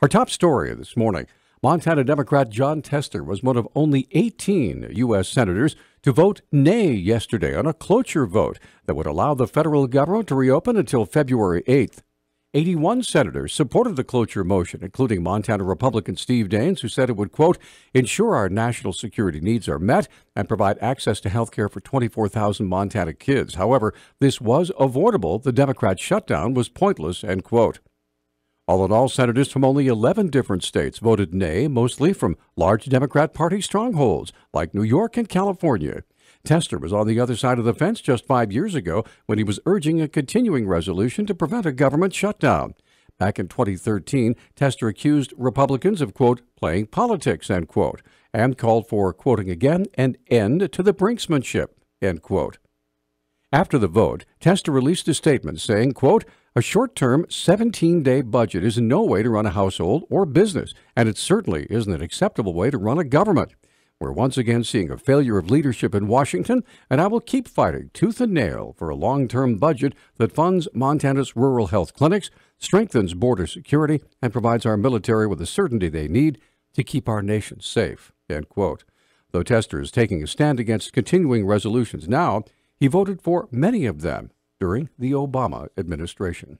Our top story this morning, Montana Democrat Jon Tester was one of only 18 U.S. senators to vote nay yesterday on a cloture vote that would allow the federal government to reopen until February 8th. 81 senators supported the cloture motion, including Montana Republican Steve Daines, who said it would, quote, ensure our national security needs are met and provide access to health care for 24,000 Montana kids. However, this was avoidable. The Democrat shutdown was pointless, end quote. All in all, senators from only 11 different states voted nay, mostly from large Democrat Party strongholds like New York and California. Tester was on the other side of the fence just 5 years ago when he was urging a continuing resolution to prevent a government shutdown. Back in 2013, Tester accused Republicans of, quote, playing politics, end quote, and called for, quoting again, an end to the brinksmanship, end quote. After the vote, Tester released a statement saying, quote, a short-term 17-day budget is no way to run a household or business, and it certainly isn't an acceptable way to run a government. We're once again seeing a failure of leadership in Washington, and I will keep fighting tooth and nail for a long-term budget that funds Montana's rural health clinics, strengthens border security, and provides our military with the certainty they need to keep our nation safe, end quote. Though Tester is taking a stand against continuing resolutions now, he voted for many of them during the Obama administration.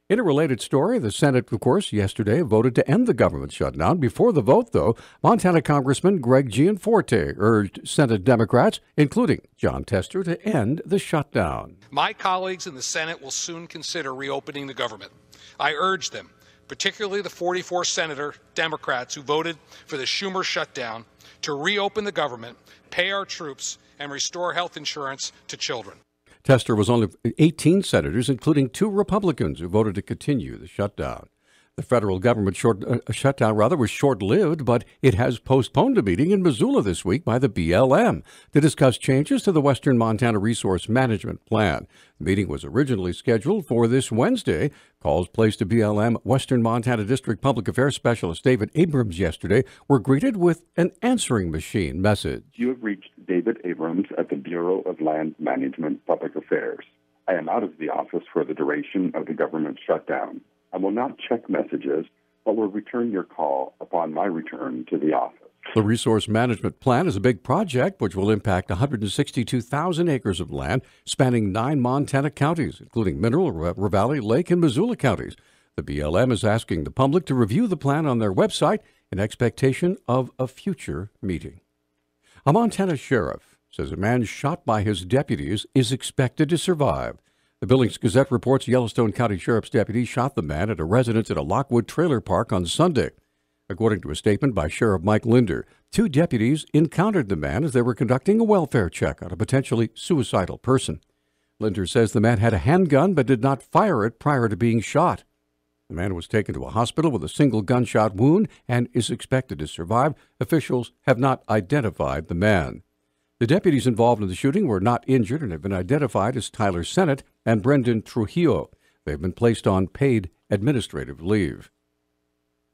In a related story, the Senate, of course, yesterday voted to end the government shutdown. Before the vote, though, Montana Congressman Greg Gianforte urged Senate Democrats, including Jon Tester, to end the shutdown. My colleagues in the Senate will soon consider reopening the government. I urge them, particularly the 44 Senator Democrats who voted for the Schumer shutdown, to reopen the government, pay our troops, and restore health insurance to children. Tester was one of 18 senators, including 2 Republicans, who voted to continue the shutdown. The federal government shutdown was short-lived, but it has postponed a meeting in Missoula this week by the BLM to discuss changes to the Western Montana Resource Management Plan. The meeting was originally scheduled for this Wednesday. Calls placed to BLM Western Montana District Public Affairs Specialist David Abrams yesterday were greeted with an answering machine message. You have reached David Abrams at the Bureau of Land Management Public Affairs. I am out of the office for the duration of the government shutdown. I will not check messages, but will return your call upon my return to the office. The Resource Management Plan is a big project which will impact 162,000 acres of land spanning 9 Montana counties, including Mineral, Ravalli, Lake, and Missoula counties. The BLM is asking the public to review the plan on their website in expectation of a future meeting. A Montana sheriff says a man shot by his deputies is expected to survive. The Billings Gazette reports Yellowstone County Sheriff's deputy shot the man at a residence at a Lockwood trailer park on Sunday. According to a statement by Sheriff Mike Linder, 2 deputies encountered the man as they were conducting a welfare check on a potentially suicidal person. Linder says the man had a handgun but did not fire it prior to being shot. The man was taken to a hospital with a single gunshot wound and is expected to survive. Officials have not identified the man. The deputies involved in the shooting were not injured and have been identified as Tyler Sennett and Brendan Trujillo. They have been placed on paid administrative leave.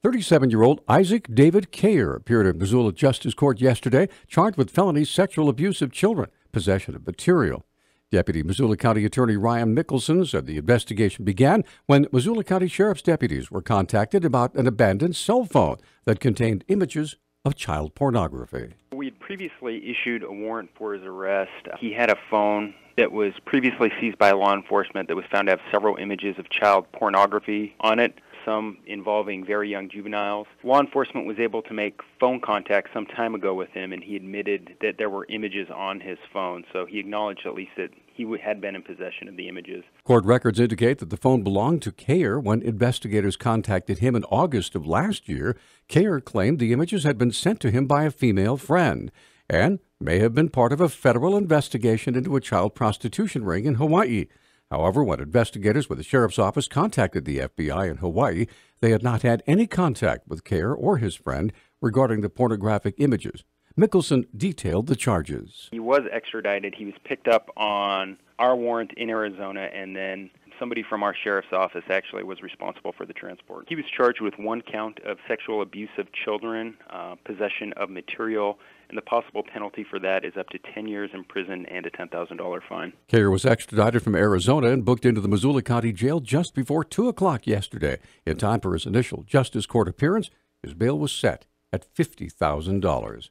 37-year-old Isaac David Kayer appeared at Missoula Justice Court yesterday, charged with felony sexual abuse of children, possession of material. Deputy Missoula County Attorney Ryan Mickelson said the investigation began when Missoula County Sheriff's deputies were contacted about an abandoned cell phone that contained images of child pornography. We had previously issued a warrant for his arrest. He had a phone that was previously seized by law enforcement that was found to have several images of child pornography on it, some involving very young juveniles. Law enforcement was able to make phone contact some time ago with him, and he admitted that there were images on his phone, so he acknowledged at least that he had been in possession of the images. Court records indicate that the phone belonged to Kayer when investigators contacted him in August of last year. Kayer claimed the images had been sent to him by a female friend and may have been part of a federal investigation into a child prostitution ring in Hawaii. However, when investigators with the sheriff's office contacted the FBI in Hawaii, they had not had any contact with Kayer or his friend regarding the pornographic images. Mickelson detailed the charges. He was extradited. He was picked up on our warrant in Arizona, and then somebody from our sheriff's office actually was responsible for the transport. He was charged with 1 count of sexual abuse of children, possession of material, and the possible penalty for that is up to 10 years in prison and a $10,000 fine. Kayer was extradited from Arizona and booked into the Missoula County Jail just before 2 o'clock yesterday. In time for his initial justice court appearance, his bail was set at $50,000.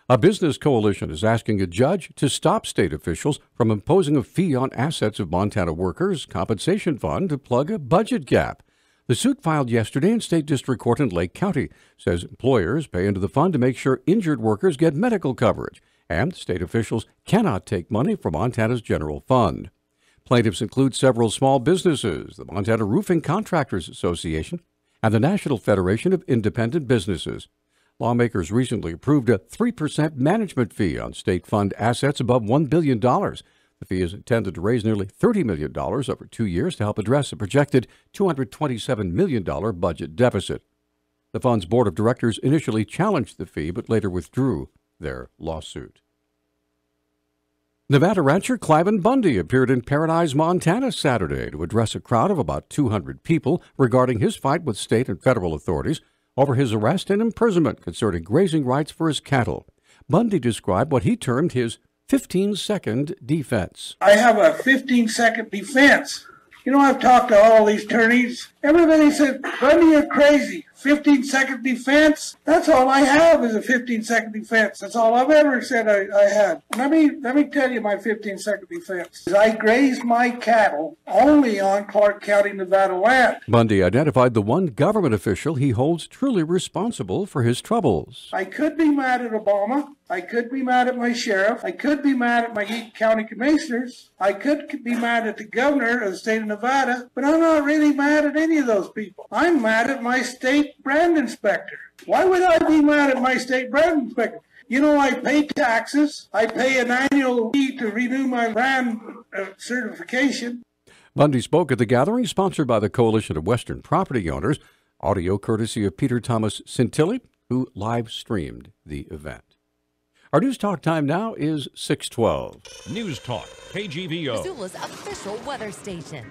A business coalition is asking a judge to stop state officials from imposing a fee on assets of Montana workers' compensation fund to plug a budget gap. The suit filed yesterday in State District Court in Lake County says employers pay into the fund to make sure injured workers get medical coverage, and state officials cannot take money from Montana's general fund. Plaintiffs include several small businesses, the Montana Roofing Contractors Association, and the National Federation of Independent Businesses. Lawmakers recently approved a 3% management fee on state fund assets above $1 billion. The fee is intended to raise nearly $30 million over 2 years to help address a projected $227 million budget deficit. The fund's board of directors initially challenged the fee but later withdrew their lawsuit. Nevada rancher Cliven Bundy appeared in Paradise, Montana Saturday to address a crowd of about 200 people regarding his fight with state and federal authorities over his arrest and imprisonment concerning grazing rights for his cattle. Bundy described what he termed his 15-second defense. I have a 15-second defense. You know, I've talked to all these attorneys. Everybody said, Bundy, you're crazy. 15-second defense? That's all I have is a 15-second defense. That's all I've ever said I had. Let me tell you my 15-second defense. I grazed my cattle only on Clark County, Nevada land. Bundy identified the one government official he holds truly responsible for his troubles. I could be mad at Obama. I could be mad at my sheriff. I could be mad at my county commissioners. I could be mad at the governor of the state of Nevada, but I'm not really mad at any of those people. I'm mad at my state brand inspector. Why would I be mad at my state brand inspector? You know, I pay taxes. I pay an annual fee to renew my brand certification. Bundy spoke at the gathering sponsored by the Coalition of Western Property Owners, audio courtesy of Peter Thomas Cintilli, who live streamed the event. Our news talk time now is 6:12. Newstalk, KGVO. Missoula's official weather station.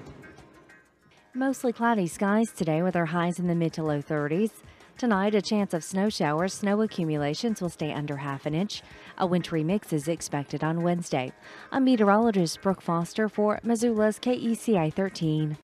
Mostly cloudy skies today with our highs in the mid to low 30s. Tonight, a chance of snow showers. Snow accumulations will stay under half an inch. A wintry mix is expected on Wednesday. I'm meteorologist Brooke Foster for Missoula's KECI 13.